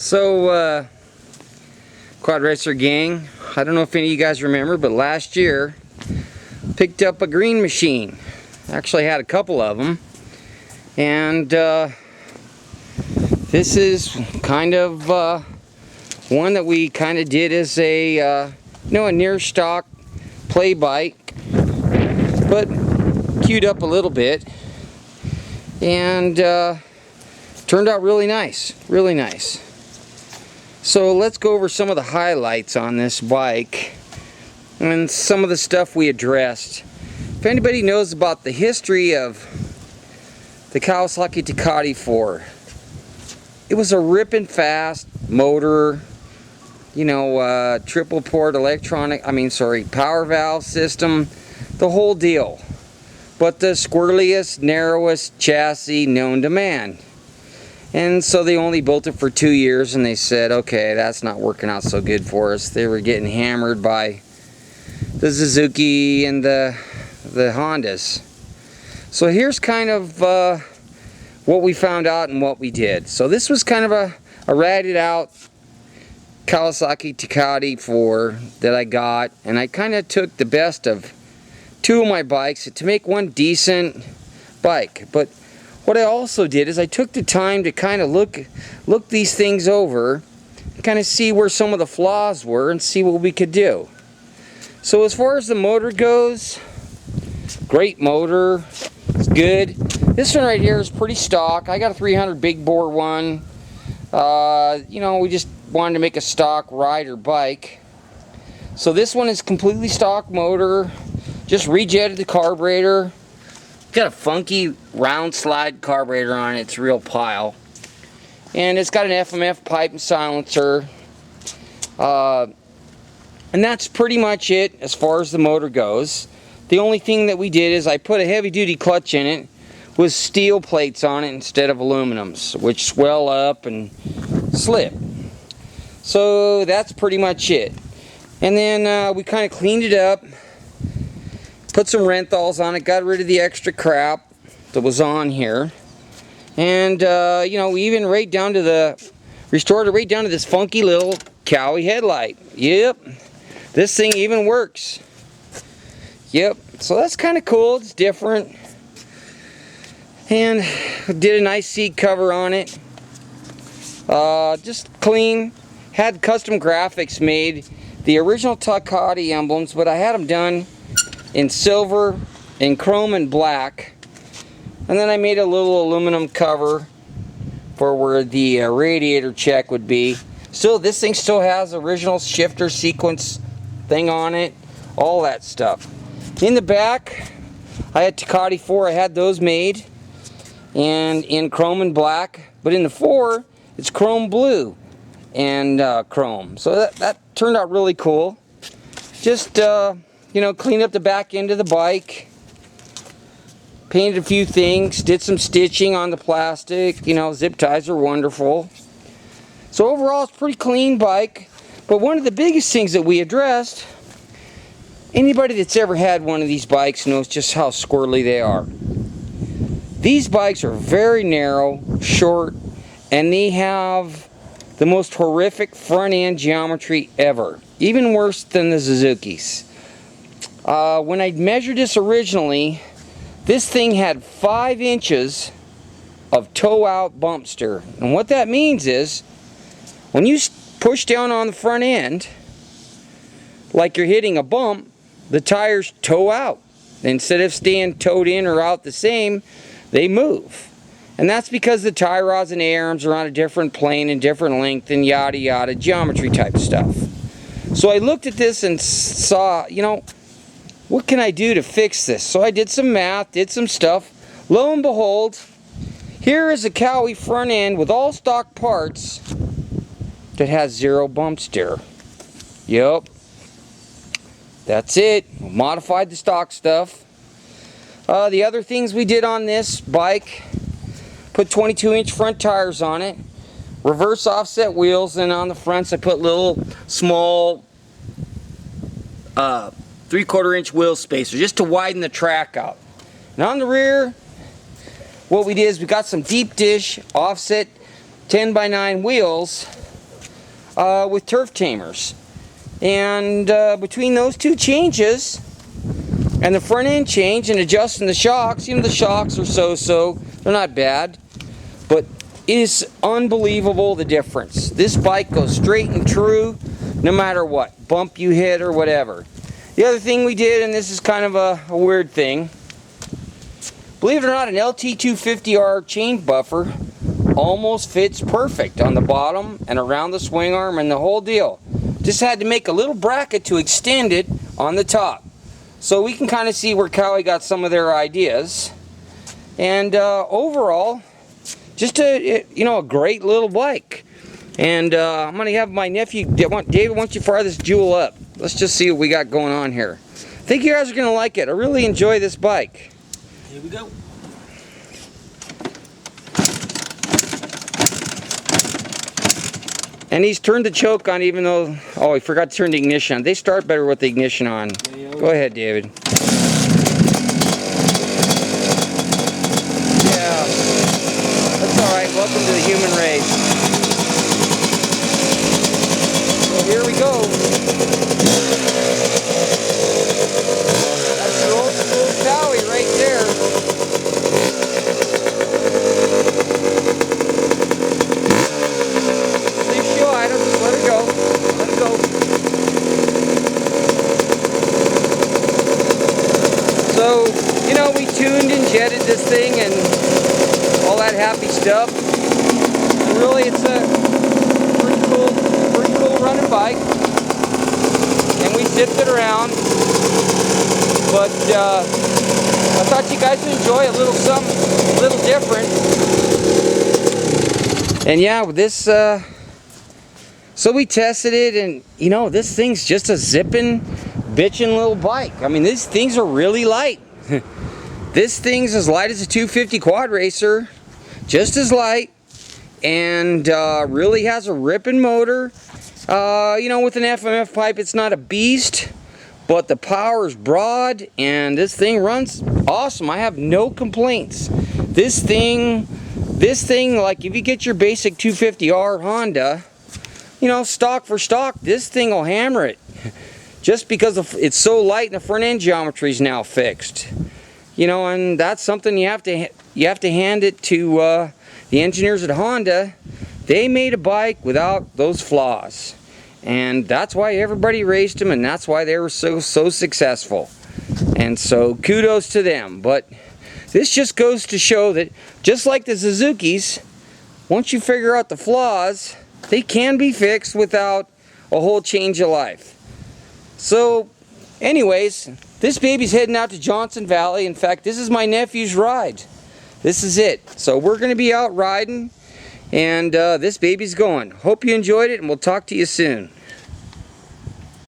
So, Quad Racer gang, I don't know if any of you guys remember, but last year picked up a green machine. Actually had a couple of them, and this is kind of one that we kind of did as a a near stock play bike, but queued up a little bit, and turned out really nice, really nice. So let's go over some of the highlights on this bike and some of the stuff we addressed. If anybody knows about the history of the Kawasaki Tecate 4, it was a ripping fast motor, triple port power valve system, the whole deal. But the squirreliest, narrowest chassis known to man. And so they only built it for 2 years, and they said, okay, that's not working out so good for us. They were getting hammered by the Suzuki and the Hondas. So here's kind of what we found out and what we did. So this was kind of a ratted out Kawasaki Tecate 4 that I got, and I kind of took the best of two of my bikes to make one decent bike. But what I also did is I took the time to kind of look these things over, kind of see where some of the flaws were and see what we could do. So as far as the motor goes, great motor, it's good. This one right here is pretty stock. I got a 300 big bore one. We just wanted to make a stock rider bike. So this one is completely stock motor, just rejetted the carburetor. Got a funky round slide carburetor on it. It's a real pile. And it's got an FMF pipe and silencer. And that's pretty much it as far as the motor goes. The only thing that we did is I put a heavy duty clutch in it with steel plates on it instead of aluminums, which swell up and slip. So that's pretty much it. And then we kind of cleaned it up. Put some Renthols on it, got rid of the extra crap that was on here. And, we even restored it right down to this funky little Cowie headlight. Yep, this thing even works. Yep, so that's kind of cool, it's different. And did a nice seat cover on it. Just clean, had custom graphics made. The original Tecate emblems, but I had them done in silver, in chrome, and black. And then I made a little aluminum cover for where the radiator check would be. Still, this thing still has original shifter sequence thing on it, all that stuff. In the back, I had Tecate 4, I had those made, and in chrome and black. But in the 4, it's chrome blue and chrome. So that turned out really cool. Just cleaned up the back end of the bike, painted a few things, did some stitching on the plastic. Zip ties are wonderful. So overall, it's a pretty clean bike. But one of the biggest things that we addressed, anybody that's ever had one of these bikes knows just how squirrely they are. These bikes are very narrow, short, and they have the most horrific front end geometry ever. Even worse than the Suzuki's. When I measured this originally, this thing had 5 inches of toe out bump stir. And what that means is, when you push down on the front end, like you're hitting a bump, the tires toe out. Instead of staying towed in or out the same, they move. And that's because the tie rods and A-arms are on a different plane and different length and yada yada, geometry type stuff. So I looked at this and saw, what can I do to fix this? So I did some math, did some stuff. Lo and behold, here is a Cowie front end with all stock parts that has 0 bump stir. Yep. That's it. Modified the stock stuff. The other things we did on this bike, put 22-inch front tires on it, reverse offset wheels, and on the fronts I put little small 3/4-inch wheel spacers just to widen the track out. And on the rear, what we did is we got some deep dish offset 10x9 wheels with turf tamers. And between those two changes and the front end change and adjusting the shocks, you know, the shocks are so-so, they're not bad, but it is unbelievable the difference. This bike goes straight and true no matter what bump you hit or whatever. The other thing we did, and this is kind of a weird thing, believe it or not, an LT250R chain buffer almost fits perfect on the bottom and around the swing arm and the whole deal. Just had to make a little bracket to extend it on the top. So we can kind of see where Cowie got some of their ideas. And overall, just a great little bike. And I'm going to have my nephew, David, why don't you fire this jewel up? Let's just see what we got going on here. I think you guys are going to like it. I really enjoy this bike. Here we go. And he's turned the choke on even though, oh, he forgot to turn the ignition on. They start better with the ignition on. Go ahead, David. Yeah, that's all right. Welcome to the human race. So here we go. That's your old school Cowie right there. Leave show item, just let it go. Let it go. So, you know, we tuned and jetted this thing and all that happy stuff. And really, it's a pretty cool running bike. And we zipped it around. But I thought you guys would enjoy a little something, a little different. And yeah, with this, so we tested it, and you know, this thing's just a zipping, bitchin' little bike. I mean, these things are really light. This thing's as light as a 250 quad racer, just as light, and really has a ripping motor. You know, with an FMF pipe, it's not a beast, but the power is broad, and this thing runs awesome. I have no complaints. This thing, like if you get your basic 250R Honda, you know, stock for stock, this thing will hammer it. Just because it's so light and the front end geometry is now fixed. You know, and that's something you have to hand it to the engineers at Honda. They made a bike without those flaws. And that's why everybody raced them, and that's why they were so successful. And so kudos to them. But this just goes to show that just like the Suzuki's, once you figure out the flaws, they can be fixed without a whole change of life. So anyways, this baby's heading out to Johnson Valley. In fact, this is my nephew's ride. This is it. So we're going to be out riding, and this baby's going. Hope you enjoyed it, and we'll talk to you soon.